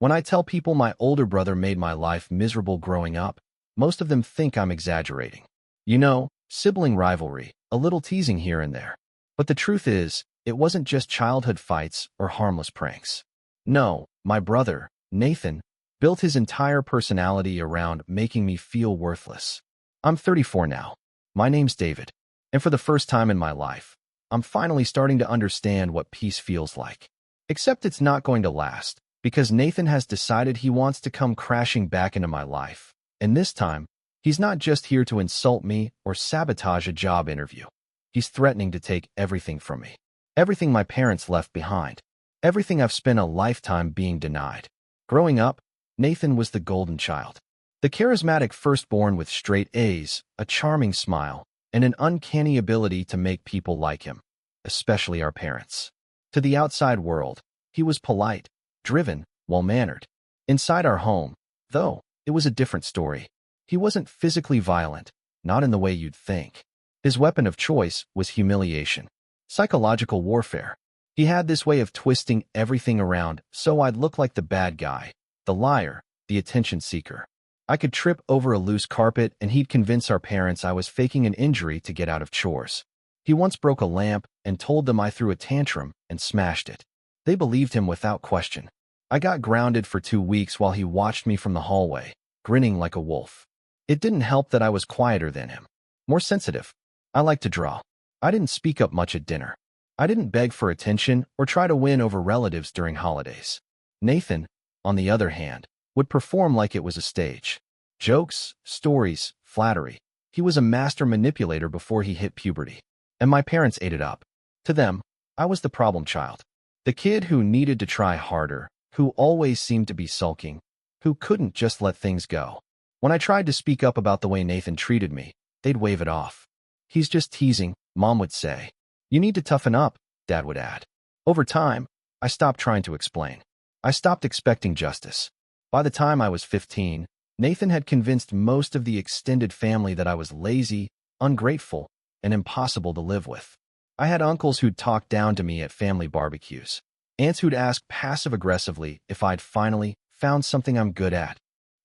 When I tell people my older brother made my life miserable growing up, most of them think I'm exaggerating. You know, sibling rivalry, a little teasing here and there. But the truth is, it wasn't just childhood fights or harmless pranks. No, my brother, Nathan, built his entire personality around making me feel worthless. I'm 34 now. My name's David. And for the first time in my life, I'm finally starting to understand what peace feels like. Except it's not going to last, because Nathan has decided he wants to come crashing back into my life. And this time, he's not just here to insult me or sabotage a job interview. He's threatening to take everything from me. Everything my parents left behind. Everything I've spent a lifetime being denied. Growing up, Nathan was the golden child. The charismatic firstborn with straight A's, a charming smile, and an uncanny ability to make people like him, especially our parents. To the outside world, he was polite, driven, well-mannered. Inside our home, though, it was a different story. He wasn't physically violent, not in the way you'd think. His weapon of choice was humiliation, psychological warfare. He had this way of twisting everything around so I'd look like the bad guy, the liar, the attention seeker. I could trip over a loose carpet and he'd convince our parents I was faking an injury to get out of chores. He once broke a lamp and told them I threw a tantrum and smashed it. They believed him without question. I got grounded for 2 weeks while he watched me from the hallway, grinning like a wolf. It didn't help that I was quieter than him, more sensitive. I liked to draw. I didn't speak up much at dinner. I didn't beg for attention or try to win over relatives during holidays. Nathan, on the other hand, would perform like it was a stage. Jokes, stories, flattery. He was a master manipulator before he hit puberty. And my parents ate it up. To them, I was the problem child. The kid who needed to try harder, who always seemed to be sulking, who couldn't just let things go. When I tried to speak up about the way Nathan treated me, they'd wave it off. He's just teasing, Mom would say. You need to toughen up, Dad would add. Over time, I stopped trying to explain. I stopped expecting justice. By the time I was 15, Nathan had convinced most of the extended family that I was lazy, ungrateful, and impossible to live with. I had uncles who'd talk down to me at family barbecues, aunts who'd ask passive-aggressively if I'd finally found something I'm good at.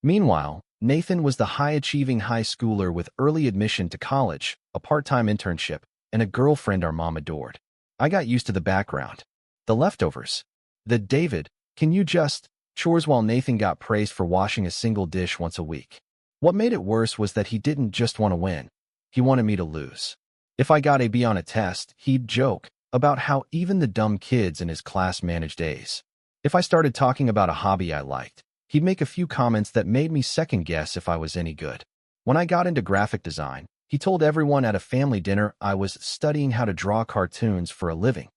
Meanwhile, Nathan was the high-achieving high schooler with early admission to college, a part-time internship, and a girlfriend our mom adored. I got used to the background. The leftovers. The David, can you just chores while Nathan got praised for washing a single dish once a week. What made it worse was that he didn't just want to win. He wanted me to lose. If I got a B on a test, he'd joke about how even the dumb kids in his class managed A's. If I started talking about a hobby I liked, he'd make a few comments that made me second-guess if I was any good. When I got into graphic design, he told everyone at a family dinner I was studying how to draw cartoons for a living.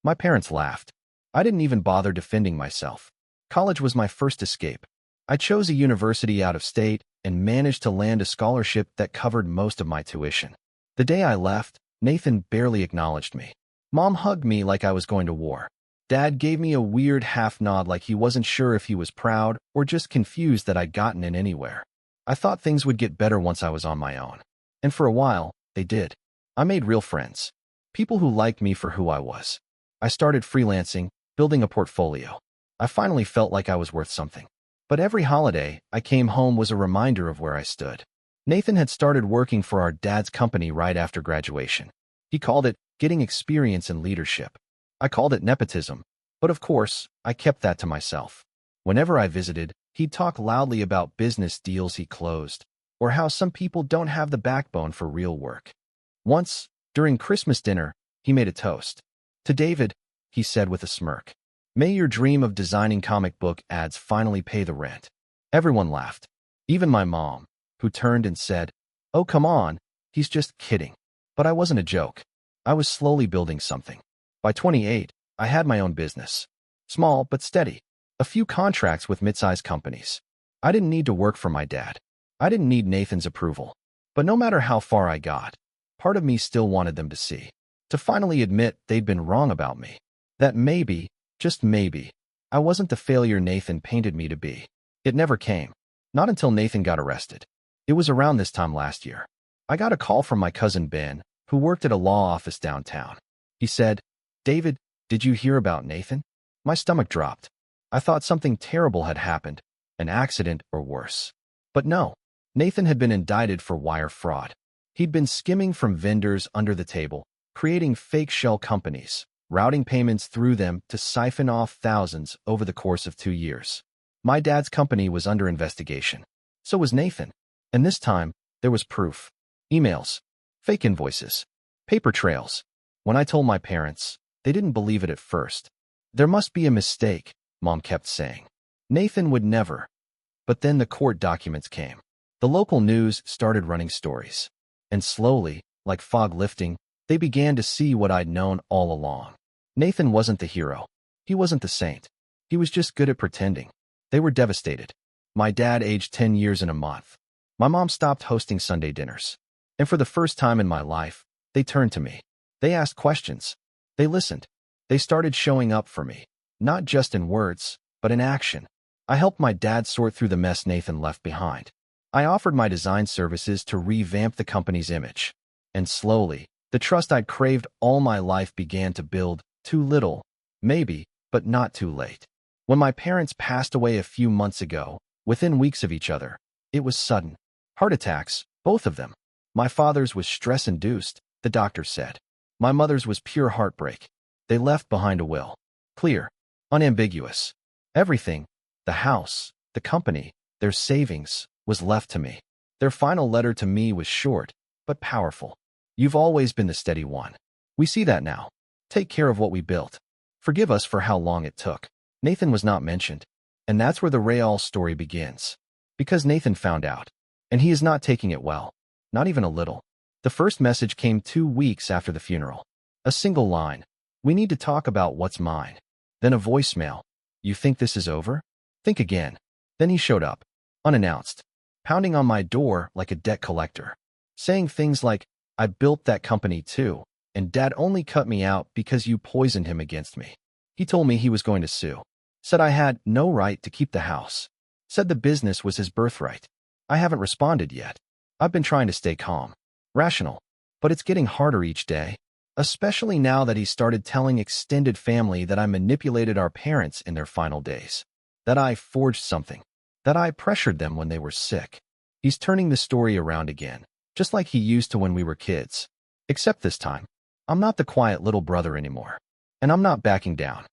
My parents laughed. I didn't even bother defending myself. College was my first escape. I chose a university out of state and managed to land a scholarship that covered most of my tuition. The day I left, Nathan barely acknowledged me. Mom hugged me like I was going to war. Dad gave me a weird half-nod like he wasn't sure if he was proud or just confused that I'd gotten in anywhere. I thought things would get better once I was on my own. And for a while, they did. I made real friends. People who liked me for who I was. I started freelancing, building a portfolio. I finally felt like I was worth something. But every holiday, I came home was a reminder of where I stood. Nathan had started working for our dad's company right after graduation. He called it getting experience in leadership. I called it nepotism. But of course, I kept that to myself. Whenever I visited, he'd talk loudly about business deals he closed, or how some people don't have the backbone for real work. Once, during Christmas dinner, he made a toast. To David, he said with a smirk. May your dream of designing comic book ads finally pay the rent. Everyone laughed. Even my mom, who turned and said, Oh, come on, he's just kidding. But I wasn't a joke. I was slowly building something. By 28, I had my own business. Small but steady. A few contracts with mid-sized companies. I didn't need to work for my dad. I didn't need Nathan's approval. But no matter how far I got, part of me still wanted them to see. To finally admit they'd been wrong about me. That maybe, just maybe, I wasn't the failure Nathan painted me to be. It never came. Not until Nathan got arrested. It was around this time last year. I got a call from my cousin Ben, who worked at a law office downtown. He said, David, did you hear about Nathan? My stomach dropped. I thought something terrible had happened, an accident or worse. But no, Nathan had been indicted for wire fraud. He'd been skimming from vendors under the table, creating fake shell companies, routing payments through them to siphon off thousands over the course of 2 years. My dad's company was under investigation. So was Nathan. And this time, there was proof. Emails, fake invoices, paper trails. When I told my parents, they didn't believe it at first. There must be a mistake, Mom kept saying. Nathan would never. But then the court documents came. The local news started running stories. And slowly, like fog lifting, they began to see what I'd known all along. Nathan wasn't the hero. He wasn't the saint. He was just good at pretending. They were devastated. My dad aged 10 years in a month. My mom stopped hosting Sunday dinners. And for the first time in my life, they turned to me. They asked questions. They listened. They started showing up for me, not just in words, but in action. I helped my dad sort through the mess Nathan left behind. I offered my design services to revamp the company's image. And slowly, the trust I'd craved all my life began to build. Too little, maybe, but not too late. When my parents passed away a few months ago, within weeks of each other, it was sudden. Heart attacks, both of them. My father's was stress-induced, the doctor said. My mother's was pure heartbreak. They left behind a will. Clear, unambiguous. Everything, the house, the company, their savings, was left to me. Their final letter to me was short, but powerful. You've always been the steady one. We see that now. Take care of what we built. Forgive us for how long it took. Nathan was not mentioned. And that's where the Betrayal story begins. Because Nathan found out. And he is not taking it well. Not even a little. The first message came 2 weeks after the funeral. A single line. We need to talk about what's mine. Then a voicemail. You think this is over? Think again. Then he showed up. Unannounced. Pounding on my door like a debt collector. Saying things like, I built that company too. And Dad only cut me out because you poisoned him against me. He told me he was going to sue. Said I had no right to keep the house. Said the business was his birthright. I haven't responded yet. I've been trying to stay calm. Rational. But it's getting harder each day. Especially now that he started telling extended family that I manipulated our parents in their final days. That I forged something. That I pressured them when they were sick. He's turning the story around again. Just like he used to when we were kids. Except this time. I'm not the quiet little brother anymore. And I'm not backing down.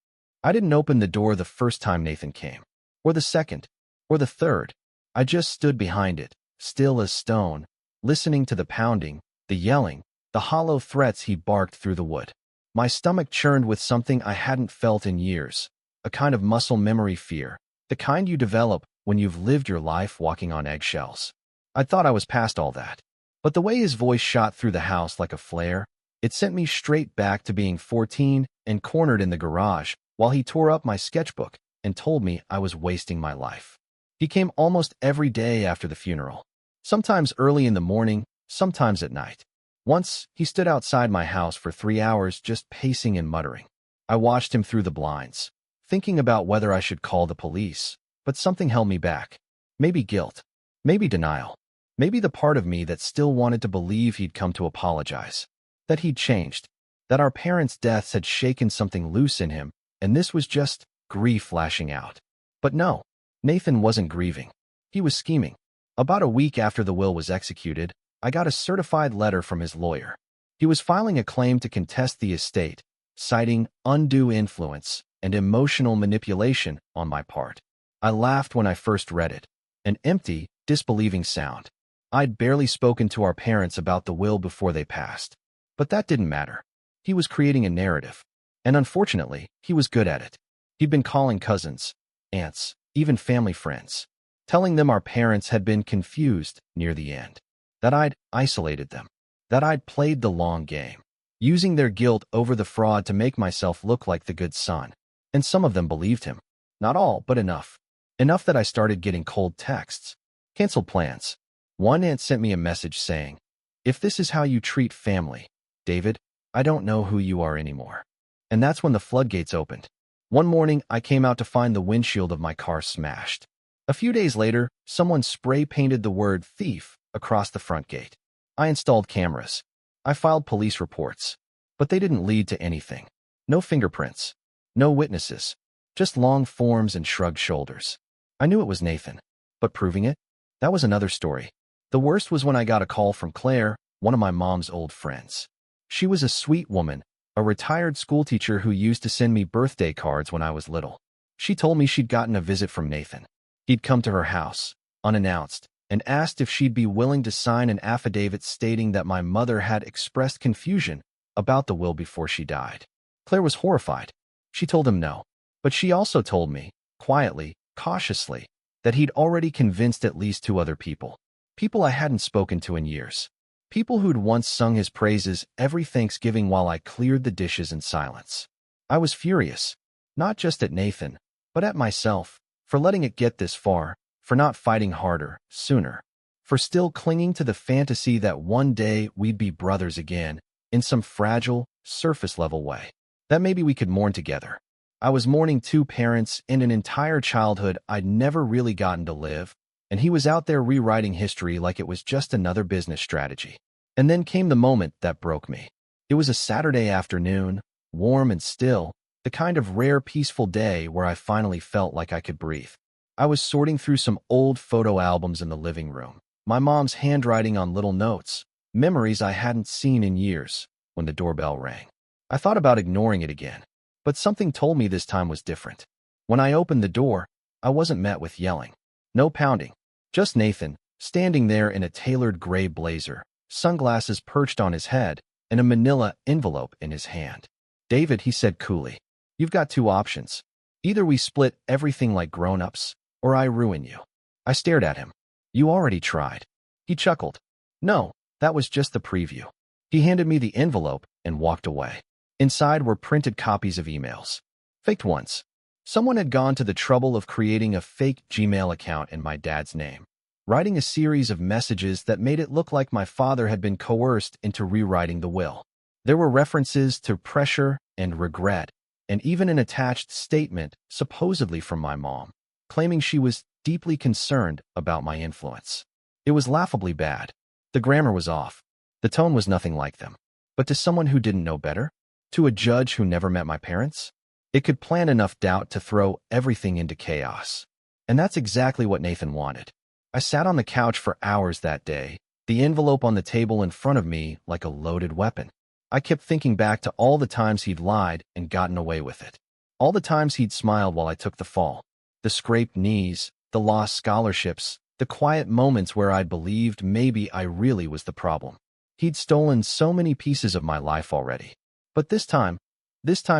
I didn't open the door the first time Nathan came. Or the second. Or the third. I just stood behind it, still as stone, listening to the pounding, the yelling, the hollow threats he barked through the wood. My stomach churned with something I hadn't felt in years. A kind of muscle memory fear. The kind you develop when you've lived your life walking on eggshells. I thought I was past all that. But the way his voice shot through the house like a flare, it sent me straight back to being 14 and cornered in the garage while he tore up my sketchbook and told me I was wasting my life. He came almost every day after the funeral. Sometimes early in the morning, sometimes at night. Once, he stood outside my house for 3 hours just pacing and muttering. I watched him through the blinds, thinking about whether I should call the police, but something held me back. Maybe guilt. Maybe denial. Maybe the part of me that still wanted to believe he'd come to apologize. That he'd changed. That our parents' deaths had shaken something loose in him, and this was just grief lashing out. But no, Nathan wasn't grieving. He was scheming. About a week after the will was executed, I got a certified letter from his lawyer. He was filing a claim to contest the estate, citing undue influence and emotional manipulation on my part. I laughed when I first read it. An empty, disbelieving sound. I'd barely spoken to our parents about the will before they passed. But that didn't matter. He was creating a narrative. And unfortunately, he was good at it. He'd been calling cousins, aunts, even family friends, telling them our parents had been confused near the end. That I'd isolated them. That I'd played the long game. Using their guilt over the fraud to make myself look like the good son. And some of them believed him. Not all, but enough. Enough that I started getting cold texts. Canceled plans. One aunt sent me a message saying, if this is how you treat family, David, I don't know who you are anymore. And that's when the floodgates opened. One morning, I came out to find the windshield of my car smashed. A few days later, someone spray-painted the word thief across the front gate. I installed cameras. I filed police reports. But they didn't lead to anything. No fingerprints. No witnesses. Just long forms and shrugged shoulders. I knew it was Nathan. But proving it? That was another story. The worst was when I got a call from Claire, one of my mom's old friends. She was a sweet woman, a retired schoolteacher who used to send me birthday cards when I was little. She told me she'd gotten a visit from Nathan. He'd come to her house, unannounced, and asked if she'd be willing to sign an affidavit stating that my mother had expressed confusion about the will before she died. Claire was horrified. She told him no. But she also told me, quietly, cautiously, that he'd already convinced at least 2 other people. People I hadn't spoken to in years. People who'd once sung his praises every Thanksgiving while I cleared the dishes in silence. I was furious, not just at Nathan, but at myself, for letting it get this far, for not fighting harder, sooner, for still clinging to the fantasy that one day we'd be brothers again, in some fragile, surface-level way. That maybe we could mourn together. I was mourning 2 parents and an entire childhood I'd never really gotten to live, and he was out there rewriting history like it was just another business strategy. And then came the moment that broke me. It was a Saturday afternoon, warm and still, the kind of rare peaceful day where I finally felt like I could breathe. I was sorting through some old photo albums in the living room, my mom's handwriting on little notes, memories I hadn't seen in years, when the doorbell rang. I thought about ignoring it again, but something told me this time was different. When I opened the door, I wasn't met with yelling. No pounding. Just Nathan, standing there in a tailored gray blazer, sunglasses perched on his head, and a manila envelope in his hand. "David," he said coolly, "you've got 2 options. Either we split everything like grown-ups, or I ruin you." I stared at him. "You already tried." He chuckled. "No, that was just the preview." He handed me the envelope and walked away. Inside were printed copies of emails. Faked ones. Someone had gone to the trouble of creating a fake Gmail account in my dad's name, writing a series of messages that made it look like my father had been coerced into rewriting the will. There were references to pressure and regret, and even an attached statement, supposedly from my mom, claiming she was deeply concerned about my influence. It was laughably bad. The grammar was off. The tone was nothing like them. But to someone who didn't know better? To a judge who never met my parents? It could plant enough doubt to throw everything into chaos. And that's exactly what Nathan wanted. I sat on the couch for hours that day, the envelope on the table in front of me like a loaded weapon. I kept thinking back to all the times he'd lied and gotten away with it. All the times he'd smiled while I took the fall. The scraped knees, the lost scholarships, the quiet moments where I'd believed maybe I really was the problem. He'd stolen so many pieces of my life already. But this time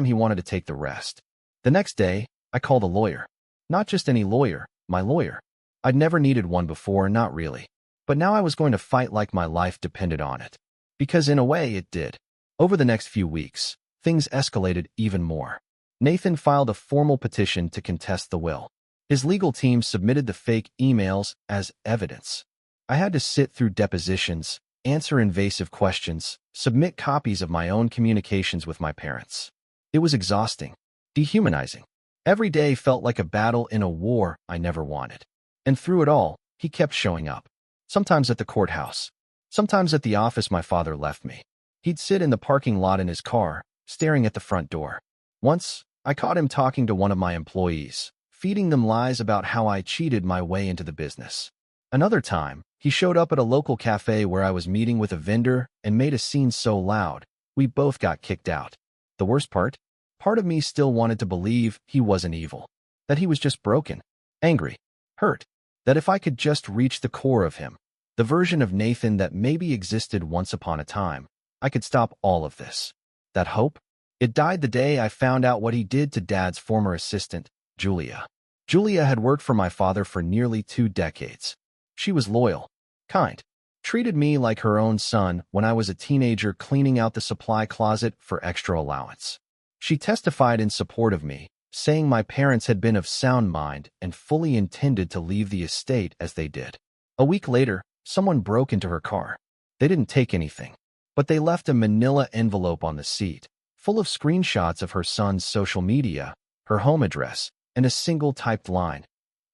he wanted to take the rest. The next day, I called a lawyer. Not just any lawyer, my lawyer. I'd never needed one before, not really. But now I was going to fight like my life depended on it. Because in a way, it did. Over the next few weeks, things escalated even more. Nathan filed a formal petition to contest the will. His legal team submitted the fake emails as evidence. I had to sit through depositions, answer invasive questions, submit copies of my own communications with my parents. It was exhausting, dehumanizing. Every day felt like a battle in a war I never wanted. And through it all, he kept showing up. Sometimes at the courthouse. Sometimes at the office my father left me. He'd sit in the parking lot in his car, staring at the front door. Once, I caught him talking to one of my employees, feeding them lies about how I cheated my way into the business. Another time, he showed up at a local cafe where I was meeting with a vendor and made a scene so loud, we both got kicked out. The worst part? Part of me still wanted to believe he wasn't evil. That he was just broken, angry, hurt. That if I could just reach the core of him, the version of Nathan that maybe existed once upon a time, I could stop all of this. That hope? It died the day I found out what he did to Dad's former assistant, Julia. Julia had worked for my father for nearly 2 decades. She was loyal, kind, treated me like her own son when I was a teenager cleaning out the supply closet for extra allowance. She testified in support of me, saying my parents had been of sound mind and fully intended to leave the estate as they did. A week later, someone broke into her car. They didn't take anything, but they left a manila envelope on the seat, full of screenshots of her son's social media, her home address, and a single typed line.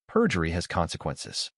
Perjury has consequences.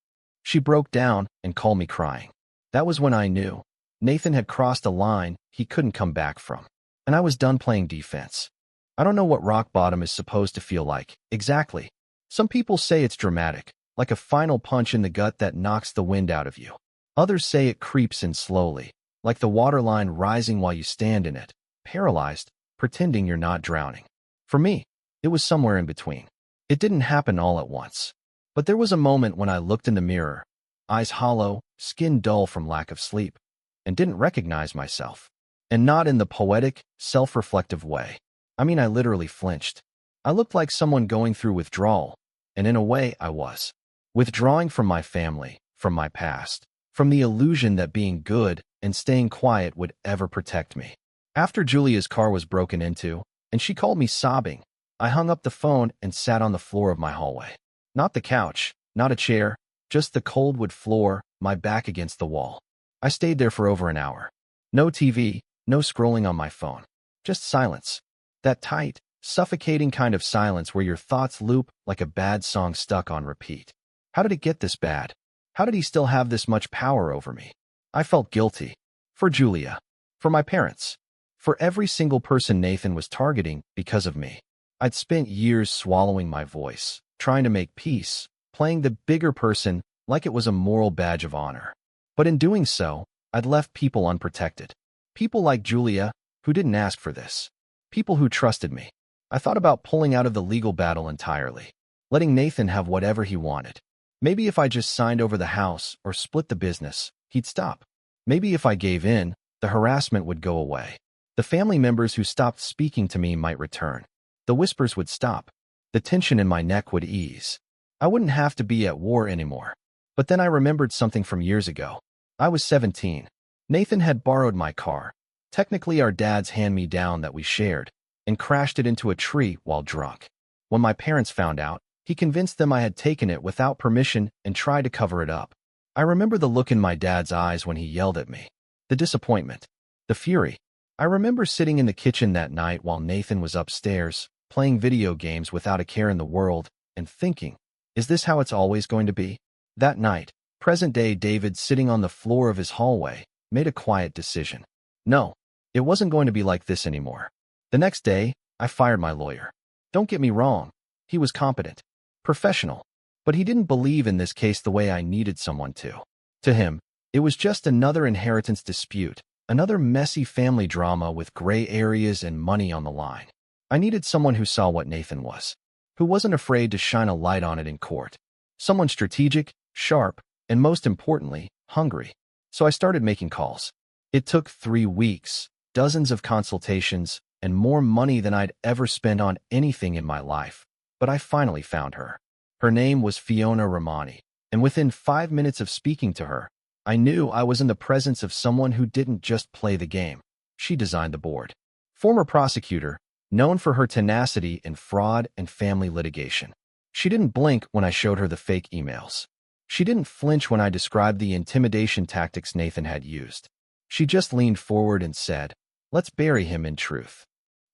She broke down and called me crying. That was when I knew Nathan had crossed a line he couldn't come back from, and I was done playing defense. I don't know what rock bottom is supposed to feel like, exactly. Some people say it's dramatic, like a final punch in the gut that knocks the wind out of you. Others say it creeps in slowly, like the waterline rising while you stand in it, paralyzed, pretending you're not drowning. For me, it was somewhere in between. It didn't happen all at once. But there was a moment when I looked in the mirror, eyes hollow, skin dull from lack of sleep, and didn't recognize myself. And not in the poetic, self-reflective way. I mean, I literally flinched. I looked like someone going through withdrawal, and in a way, I was. Withdrawing from my family, from my past, from the illusion that being good and staying quiet would ever protect me. After Julia's car was broken into, and she called me sobbing, I hung up the phone and sat on the floor of my hallway. Not the couch, not a chair, just the cold wood floor, my back against the wall. I stayed there for over an hour. No TV, no scrolling on my phone. Just silence. That tight, suffocating kind of silence where your thoughts loop like a bad song stuck on repeat. How did it get this bad? How did he still have this much power over me? I felt guilty. For Julia. For my parents. For every single person Nathan was targeting because of me. I'd spent years swallowing my voice, trying to make peace, playing the bigger person like it was a moral badge of honor. But in doing so, I'd left people unprotected. People like Julia, who didn't ask for this. People who trusted me. I thought about pulling out of the legal battle entirely, letting Nathan have whatever he wanted. Maybe if I just signed over the house or split the business, he'd stop. Maybe if I gave in, the harassment would go away. The family members who stopped speaking to me might return. The whispers would stop. The tension in my neck would ease. I wouldn't have to be at war anymore. But then I remembered something from years ago. I was 17. Nathan had borrowed my car, technically our dad's hand-me-down that we shared, and crashed it into a tree while drunk. When my parents found out, he convinced them I had taken it without permission and tried to cover it up. I remember the look in my dad's eyes when he yelled at me. The disappointment. The fury. I remember sitting in the kitchen that night while Nathan was upstairs, playing video games without a care in the world, and thinking, is this how it's always going to be? That night, present-day David sitting on the floor of his hallway, made a quiet decision. No, it wasn't going to be like this anymore. The next day, I fired my lawyer. Don't get me wrong, he was competent, professional, but he didn't believe in this case the way I needed someone to. To him, it was just another inheritance dispute, another messy family drama with gray areas and money on the line. I needed someone who saw what Nathan was, who wasn't afraid to shine a light on it in court. Someone strategic, sharp, and most importantly, hungry. So I started making calls. It took 3 weeks, dozens of consultations, and more money than I'd ever spent on anything in my life. But I finally found her. Her name was Fiona Romani, and within 5 minutes of speaking to her, I knew I was in the presence of someone who didn't just play the game. She designed the board. Former prosecutor, known for her tenacity in fraud and family litigation. She didn't blink when I showed her the fake emails. She didn't flinch when I described the intimidation tactics Nathan had used. She just leaned forward and said, let's bury him in truth.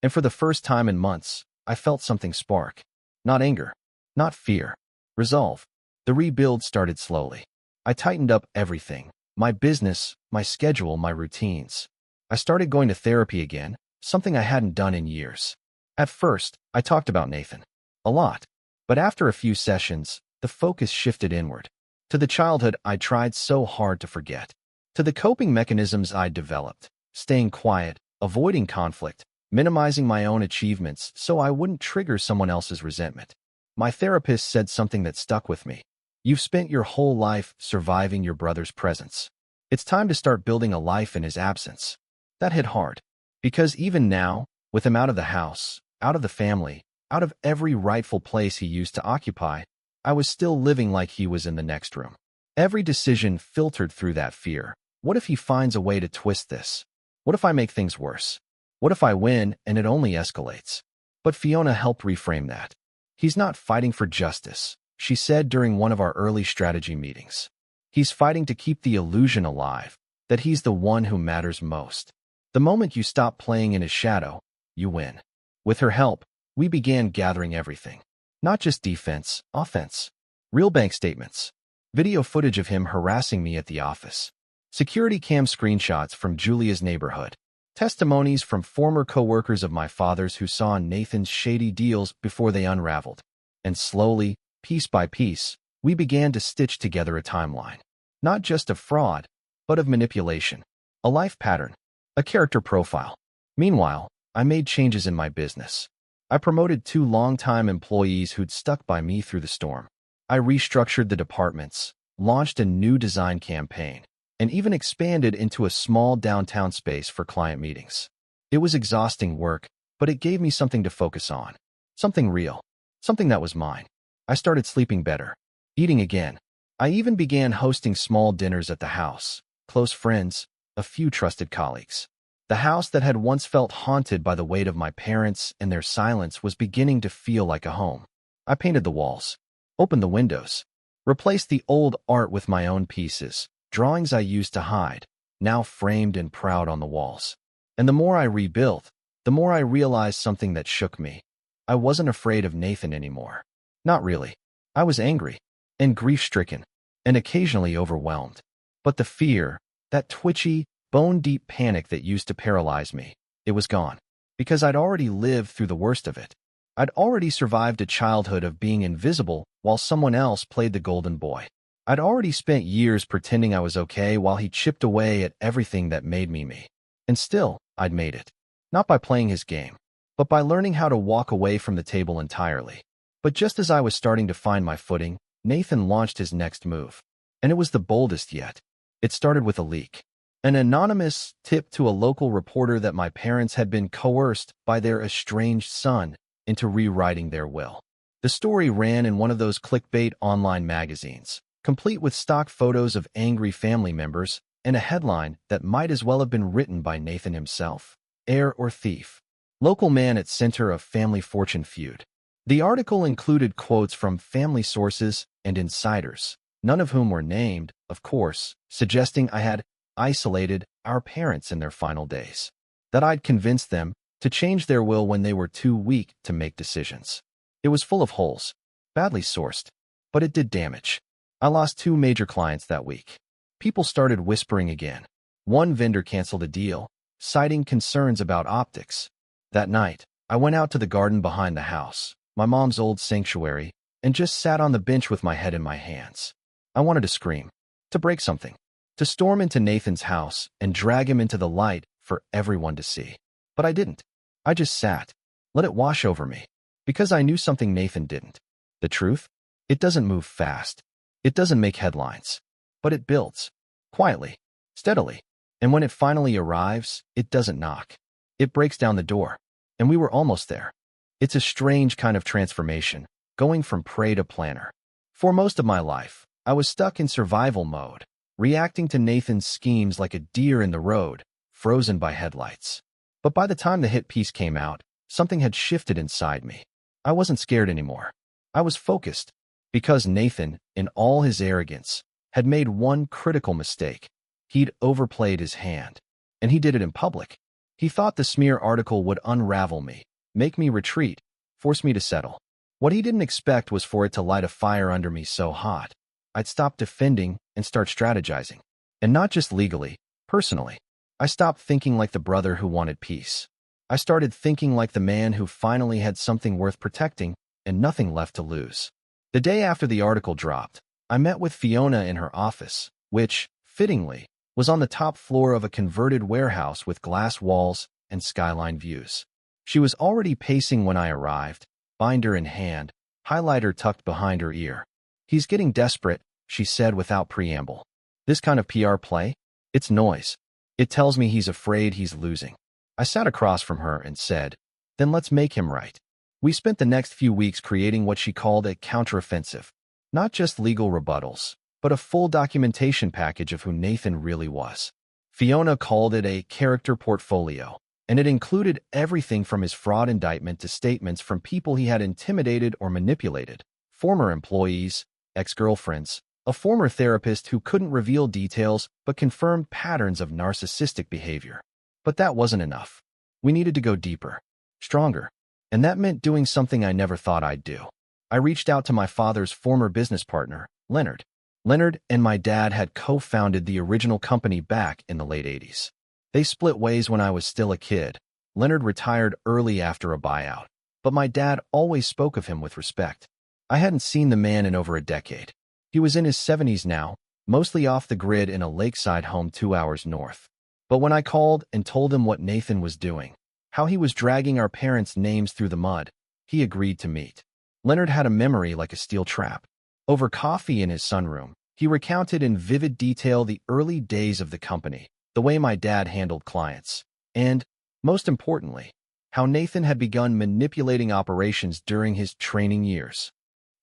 And for the first time in months, I felt something spark. Not anger, not fear. Resolve. The rebuild started slowly. I tightened up everything. My business, my schedule, my routines. I started going to therapy again, something I hadn't done in years. At first, I talked about Nathan. A lot. But after a few sessions, the focus shifted inward. To the childhood I tried so hard to forget. To the coping mechanisms I'd developed. Staying quiet, avoiding conflict, minimizing my own achievements so I wouldn't trigger someone else's resentment. My therapist said something that stuck with me. You've spent your whole life surviving your brother's presence. It's time to start building a life in his absence. That hit hard. Because even now, with him out of the house, out of the family, out of every rightful place he used to occupy, I was still living like he was in the next room. Every decision filtered through that fear. What if he finds a way to twist this? What if I make things worse? What if I win and it only escalates? But Fiona helped reframe that. He's not fighting for justice, she said during one of our early strategy meetings. He's fighting to keep the illusion alive, that he's the one who matters most. The moment you stop playing in his shadow, you win. With her help, we began gathering everything. Not just defense, offense. Real bank statements. Video footage of him harassing me at the office. Security cam screenshots from Julia's neighborhood. Testimonies from former coworkers of my father's who saw Nathan's shady deals before they unraveled. And slowly, piece by piece, we began to stitch together a timeline. Not just of fraud, but of manipulation. A life pattern. A character profile. Meanwhile, I made changes in my business. I promoted 2 longtime employees who'd stuck by me through the storm. I restructured the departments, launched a new design campaign, and even expanded into a small downtown space for client meetings. It was exhausting work, but it gave me something to focus on. Something real. Something that was mine. I started sleeping better. Eating again. I even began hosting small dinners at the house. Close friends, a few trusted colleagues. The house that had once felt haunted by the weight of my parents and their silence was beginning to feel like a home. I painted the walls, opened the windows, replaced the old art with my own pieces, drawings I used to hide, now framed and proud on the walls. And the more I rebuilt, the more I realized something that shook me. I wasn't afraid of Nathan anymore. Not really. I was angry, and grief-stricken, and occasionally overwhelmed. But the fear, that twitchy, bone-deep panic that used to paralyze me, it was gone. Because I'd already lived through the worst of it. I'd already survived a childhood of being invisible while someone else played the golden boy. I'd already spent years pretending I was okay while he chipped away at everything that made me me. And still, I'd made it. Not by playing his game, but by learning how to walk away from the table entirely. But just as I was starting to find my footing, Nathan launched his next move. And it was the boldest yet. It started with a leak. An anonymous tip to a local reporter that my parents had been coerced by their estranged son into rewriting their will. The story ran in one of those clickbait online magazines, complete with stock photos of angry family members and a headline that might as well have been written by Nathan himself. Heir or thief? Local man at center of family fortune feud. The article included quotes from family sources and insiders, none of whom were named, of course, suggesting I had isolated our parents in their final days, that I'd convinced them to change their will when they were too weak to make decisions. It was full of holes, badly sourced, but it did damage. I lost 2 major clients that week. People started whispering again. One vendor canceled a deal, citing concerns about optics. That night, I went out to the garden behind the house, my mom's old sanctuary, and just sat on the bench with my head in my hands. I wanted to scream, to break something, to storm into Nathan's house and drag him into the light for everyone to see. But I didn't. I just sat, let it wash over me, because I knew something Nathan didn't. The truth? It doesn't move fast. It doesn't make headlines. But it builds. Quietly. Steadily. And when it finally arrives, it doesn't knock. It breaks down the door. And we were almost there. It's a strange kind of transformation, going from prey to planner. For most of my life, I was stuck in survival mode, reacting to Nathan's schemes like a deer in the road, frozen by headlights. But by the time the hit piece came out, something had shifted inside me. I wasn't scared anymore. I was focused, because Nathan, in all his arrogance, had made one critical mistake. He'd overplayed his hand, and he did it in public. He thought the smear article would unravel me, make me retreat, force me to settle. What he didn't expect was for it to light a fire under me so hot, I'd stop defending and start strategizing. And not just legally, personally. I stopped thinking like the brother who wanted peace. I started thinking like the man who finally had something worth protecting and nothing left to lose. The day after the article dropped, I met with Fiona in her office, which, fittingly, was on the top floor of a converted warehouse with glass walls and skyline views. She was already pacing when I arrived, binder in hand, highlighter tucked behind her ear. "He's getting desperate," she said without preamble. "This kind of PR play? It's noise. It tells me he's afraid he's losing." I sat across from her and said, "Then let's make him right." We spent the next few weeks creating what she called a counteroffensive. Not just legal rebuttals, but a full documentation package of who Nathan really was. Fiona called it a character portfolio, and it included everything from his fraud indictment to statements from people he had intimidated or manipulated, former employees, ex-girlfriends, a former therapist who couldn't reveal details but confirmed patterns of narcissistic behavior. But that wasn't enough. We needed to go deeper, stronger, and that meant doing something I never thought I'd do. I reached out to my father's former business partner, Leonard. Leonard and my dad had co-founded the original company back in the late 80s. They split ways when I was still a kid. Leonard retired early after a buyout, but my dad always spoke of him with respect. I hadn't seen the man in over a decade. He was in his 70s now, mostly off the grid in a lakeside home 2 hours north. But when I called and told him what Nathan was doing, how he was dragging our parents' names through the mud, he agreed to meet. Leonard had a memory like a steel trap. Over coffee in his sunroom, he recounted in vivid detail the early days of the company, the way my dad handled clients, and, most importantly, how Nathan had begun manipulating operations during his training years.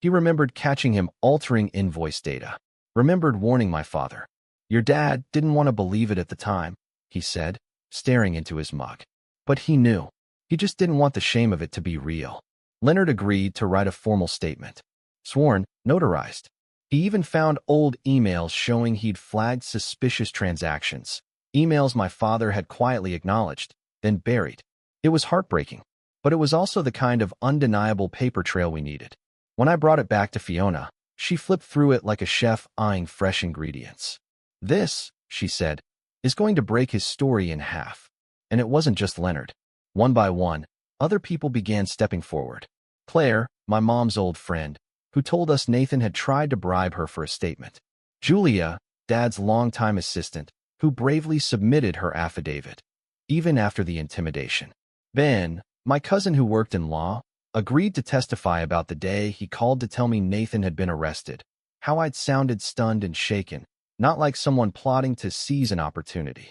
He remembered catching him altering invoice data, remembered warning my father. "Your dad didn't want to believe it at the time," he said, staring into his mug. But he knew. He just didn't want the shame of it to be real. Leonard agreed to write a formal statement. Sworn, notarized. He even found old emails showing he'd flagged suspicious transactions. Emails my father had quietly acknowledged, then buried. It was heartbreaking, but it was also the kind of undeniable paper trail we needed. When I brought it back to Fiona, she flipped through it like a chef eyeing fresh ingredients. "This," she said, "is going to break his story in half." And it wasn't just Leonard. One by one, other people began stepping forward. Claire, my mom's old friend, who told us Nathan had tried to bribe her for a statement. Julia, Dad's longtime assistant, who bravely submitted her affidavit, even after the intimidation. Ben, my cousin who worked in law, agreed to testify about the day he called to tell me Nathan had been arrested, how I'd sounded stunned and shaken, not like someone plotting to seize an opportunity.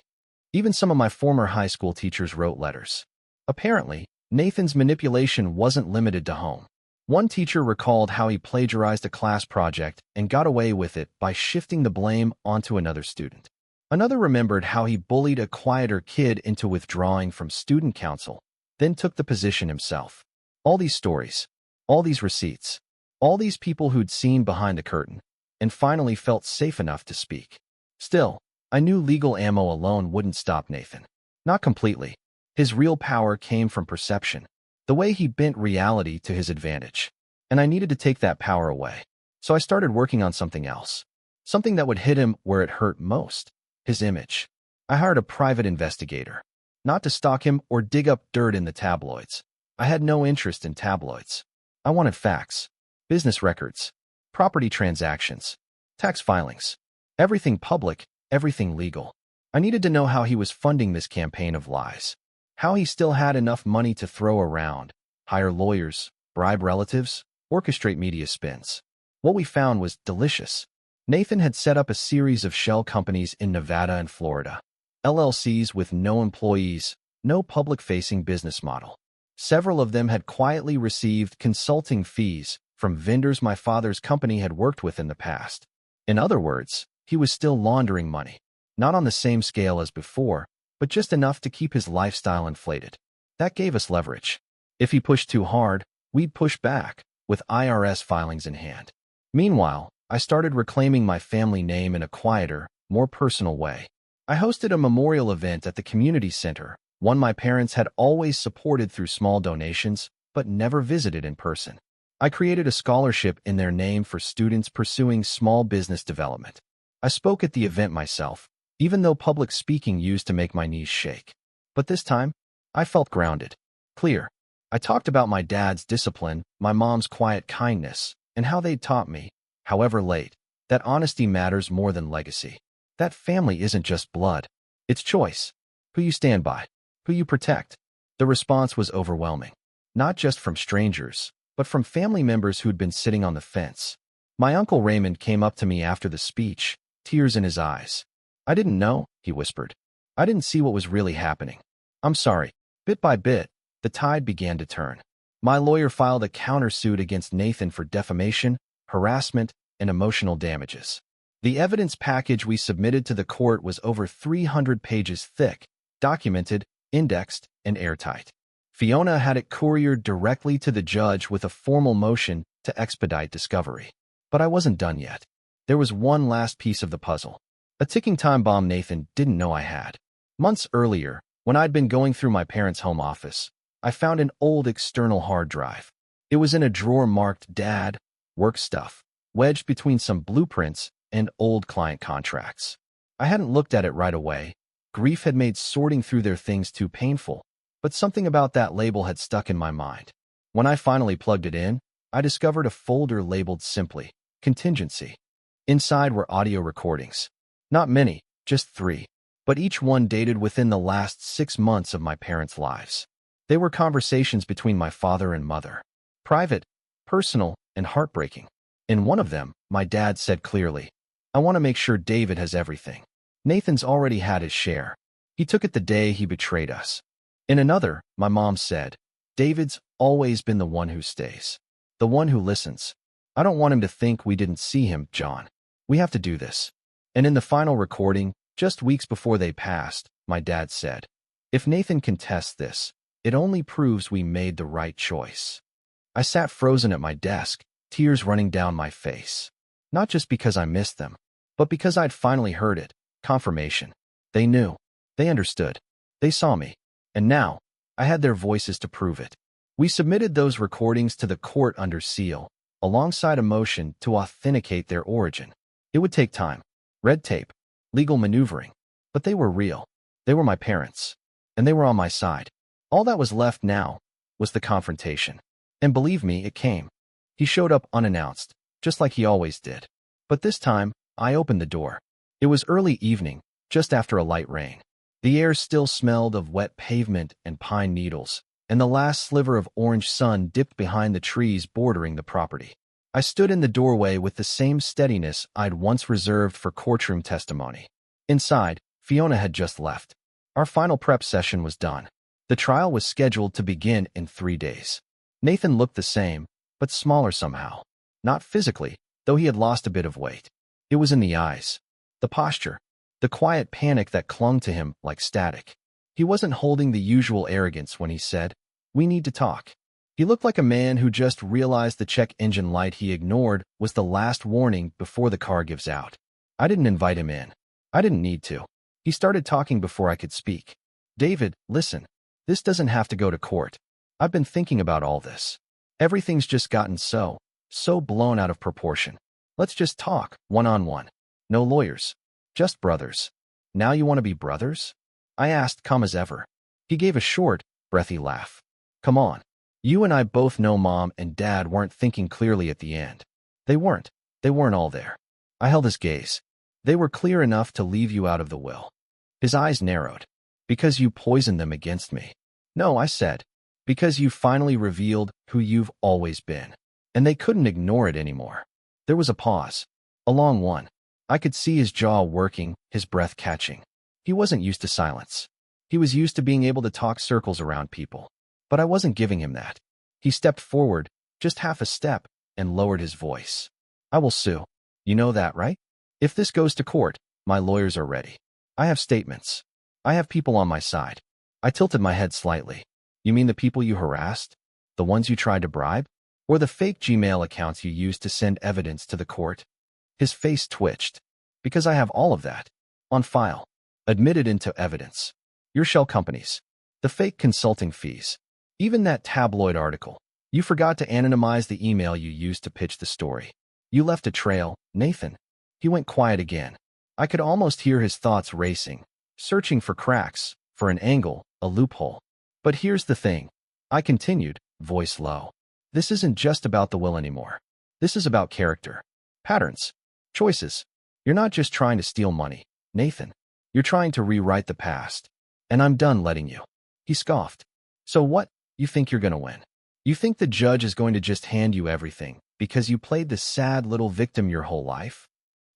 Even some of my former high school teachers wrote letters. Apparently, Nathan's manipulation wasn't limited to home. One teacher recalled how he plagiarized a class project and got away with it by shifting the blame onto another student. Another remembered how he bullied a quieter kid into withdrawing from student council, then took the position himself. All these stories, all these receipts, all these people who'd seen behind the curtain, and finally felt safe enough to speak. Still, I knew legal ammo alone wouldn't stop Nathan. Not completely. His real power came from perception, the way he bent reality to his advantage. And I needed to take that power away. So I started working on something else. Something that would hit him where it hurt most. His image. I hired a private investigator. Not to stalk him or dig up dirt in the tabloids. I had no interest in tabloids. I wanted facts. Business records. Property transactions. Tax filings. Everything public, everything legal. I needed to know how he was funding this campaign of lies. How he still had enough money to throw around, hire lawyers, bribe relatives, orchestrate media spins. What we found was delicious. Nathan had set up a series of shell companies in Nevada and Florida. LLCs with no employees, no public-facing business model. Several of them had quietly received consulting fees from vendors my father's company had worked with in the past. In other words, he was still laundering money. Not on the same scale as before, but just enough to keep his lifestyle inflated. That gave us leverage. If he pushed too hard, we'd push back, with IRS filings in hand. Meanwhile, I started reclaiming my family name in a quieter, more personal way. I hosted a memorial event at the community center, one my parents had always supported through small donations, but never visited in person. I created a scholarship in their name for students pursuing small business development. I spoke at the event myself, even though public speaking used to make my knees shake. But this time, I felt grounded, clear. I talked about my dad's discipline, my mom's quiet kindness, and how they'd taught me, however late, that honesty matters more than legacy. That family isn't just blood. It's choice. Who you stand by. Who you protect. The response was overwhelming. Not just from strangers, but from family members who'd been sitting on the fence. My Uncle Raymond came up to me after the speech, tears in his eyes. "I didn't know," he whispered. "I didn't see what was really happening. I'm sorry." Bit by bit, the tide began to turn. My lawyer filed a countersuit against Nathan for defamation, harassment, and emotional damages. The evidence package we submitted to the court was over 300 pages thick, documented, indexed, and airtight. Fiona had it couriered directly to the judge with a formal motion to expedite discovery. But I wasn't done yet. There was one last piece of the puzzle. A ticking time bomb Nathan didn't know I had. Months earlier, when I'd been going through my parents' home office, I found an old external hard drive. It was in a drawer marked Dad, work stuff, wedged between some blueprints and old client contracts. I hadn't looked at it right away, Grief had made sorting through their things too painful, but something about that label had stuck in my mind. When I finally plugged it in, I discovered a folder labeled simply, Contingency. Inside were audio recordings. Not many, just 3, but each one dated within the last 6 months of my parents' lives. They were conversations between my father and mother. Private, personal, and heartbreaking. In one of them, my dad said clearly, "I want to make sure David has everything. Nathan's already had his share. He took it the day he betrayed us." In another, my mom said, "David's always been the one who stays. The one who listens. I don't want him to think we didn't see him, John. We have to do this." And in the final recording, just weeks before they passed, my dad said, "If Nathan contests this, it only proves we made the right choice." I sat frozen at my desk, tears running down my face. Not just because I missed them, but because I'd finally heard it. Confirmation. They knew. They understood. They saw me. And now, I had their voices to prove it. We submitted those recordings to the court under seal, alongside a motion to authenticate their origin. It would take time, red tape, legal maneuvering, but they were real. They were my parents, and they were on my side. All that was left now was the confrontation. And believe me, it came. He showed up unannounced, just like he always did. But this time, I opened the door. It was early evening, just after a light rain. The air still smelled of wet pavement and pine needles, and the last sliver of orange sun dipped behind the trees bordering the property. I stood in the doorway with the same steadiness I'd once reserved for courtroom testimony. Inside, Fiona had just left. Our final prep session was done. The trial was scheduled to begin in 3 days. Nathan looked the same, but smaller somehow. Not physically, though he had lost a bit of weight. It was in the eyes, the posture, the quiet panic that clung to him like static. He wasn't holding the usual arrogance when he said, "We need to talk." He looked like a man who just realized the check engine light he ignored was the last warning before the car gives out. I didn't invite him in. I didn't need to. He started talking before I could speak. "David, listen. This doesn't have to go to court. I've been thinking about all this. Everything's just gotten so blown out of proportion. Let's just talk, one-on-one. No lawyers. Just brothers. Now you want to be brothers?" I asked, calm as ever. He gave a short, breathy laugh. "Come on. You and I both know Mom and Dad weren't thinking clearly at the end. They weren't. They weren't all there." I held his gaze. "They were clear enough to leave you out of the will." His eyes narrowed. "Because you poisoned them against me." "No," I said. "Because you finally revealed who you've always been." And they couldn't ignore it anymore. There was a pause. A long one. I could see his jaw working, his breath catching. He wasn't used to silence. He was used to being able to talk circles around people. But I wasn't giving him that. He stepped forward, just half a step, and lowered his voice. "I will sue. You know that, right? If this goes to court, my lawyers are ready. I have statements. I have people on my side." I tilted my head slightly. "You mean the people you harassed? The ones you tried to bribe? Or the fake Gmail accounts you used to send evidence to the court?" His face twitched. "Because I have all of that. On file. Admitted into evidence. Your shell companies. The fake consulting fees. Even that tabloid article. You forgot to anonymize the email you used to pitch the story. You left a trail, Nathan." He went quiet again. I could almost hear his thoughts racing, searching for cracks, for an angle, a loophole. "But here's the thing," I continued, voice low. "This isn't just about the will anymore. This is about character. Patterns. Choices. You're not just trying to steal money, Nathan. You're trying to rewrite the past. And I'm done letting you." He scoffed. "So what? You think you're going to win? You think the judge is going to just hand you everything because you played the sad little victim your whole life?"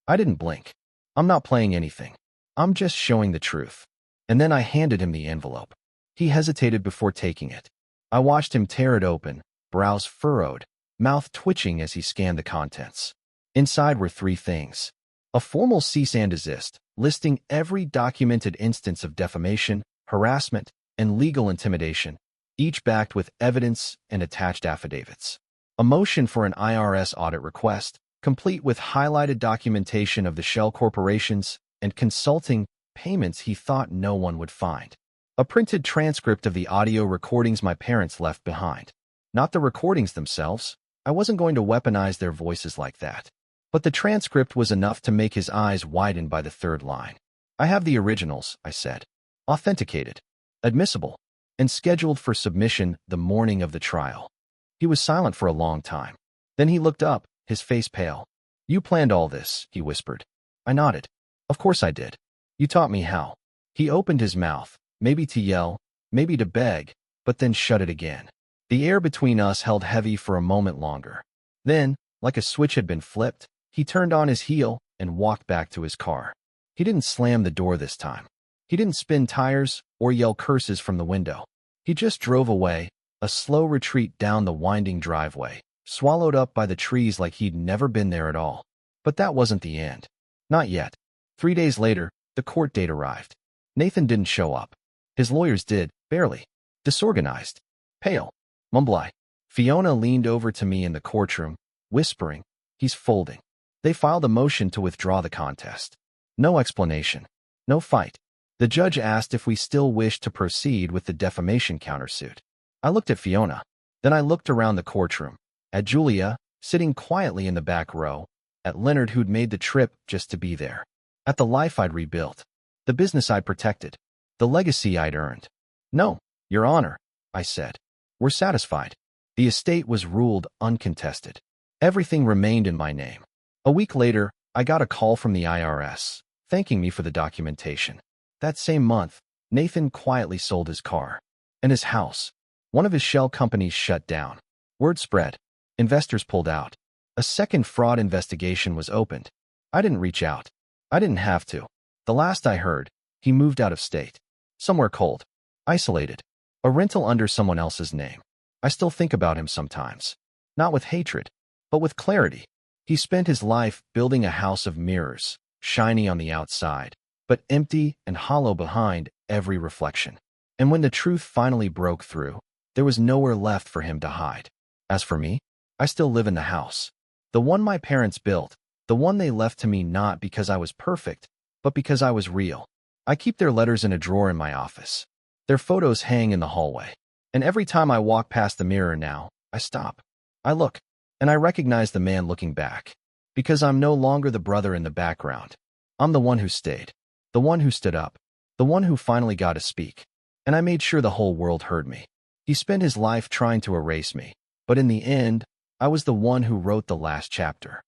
I didn't blink. "I'm not playing anything. I'm just showing the truth." And then I handed him the envelope. He hesitated before taking it. I watched him tear it open, brows furrowed, mouth twitching as he scanned the contents. Inside were 3 things. A formal cease and desist, listing every documented instance of defamation, harassment, and legal intimidation, each backed with evidence and attached affidavits. A motion for an IRS audit request, complete with highlighted documentation of the shell corporations and consulting payments he thought no one would find. A printed transcript of the audio recordings my parents left behind. Not the recordings themselves. I wasn't going to weaponize their voices like that. But the transcript was enough to make his eyes widen by the 3rd line. I have the originals, I said. Authenticated, admissible, and scheduled for submission the morning of the trial. He was silent for a long time. Then he looked up, his face pale. You planned all this, he whispered. I nodded. Of course I did. You taught me how. He opened his mouth, maybe to yell, maybe to beg, but then shut it again. The air between us held heavy for a moment longer. Then, like a switch had been flipped, he turned on his heel and walked back to his car. He didn't slam the door this time. He didn't spin tires or yell curses from the window. He just drove away, a slow retreat down the winding driveway, swallowed up by the trees like he'd never been there at all. But that wasn't the end. Not yet. 3 days later, the court date arrived. Nathan didn't show up. His lawyers did, barely. Disorganized. Pale. Mumbly. Fiona leaned over to me in the courtroom, whispering, he's folding. They filed a motion to withdraw the contest. No explanation. No fight. The judge asked if we still wished to proceed with the defamation countersuit. I looked at Fiona. Then I looked around the courtroom. At Julia, sitting quietly in the back row. At Leonard, who'd made the trip just to be there. At the life I'd rebuilt. The business I'd protected. The legacy I'd earned. No, Your Honor, I said. We're satisfied. The estate was ruled uncontested. Everything remained in my name. A week later, I got a call from the IRS, thanking me for the documentation. That same month, Nathan quietly sold his car. And his house. One of his shell companies shut down. Word spread. Investors pulled out. A second fraud investigation was opened. I didn't reach out. I didn't have to. The last I heard, he moved out of state. Somewhere cold. Isolated. A rental under someone else's name. I still think about him sometimes. Not with hatred, but with clarity. He spent his life building a house of mirrors, shiny on the outside, but empty and hollow behind every reflection. And when the truth finally broke through, there was nowhere left for him to hide. As for me, I still live in the house. The one my parents built, the one they left to me not because I was perfect, but because I was real. I keep their letters in a drawer in my office. Their photos hang in the hallway. And every time I walk past the mirror now, I stop. I look, and I recognize the man looking back. Because I'm no longer the brother in the background. I'm the one who stayed. The one who stood up. The one who finally got to speak. And I made sure the whole world heard me. He spent his life trying to erase me. But in the end, I was the one who wrote the last chapter.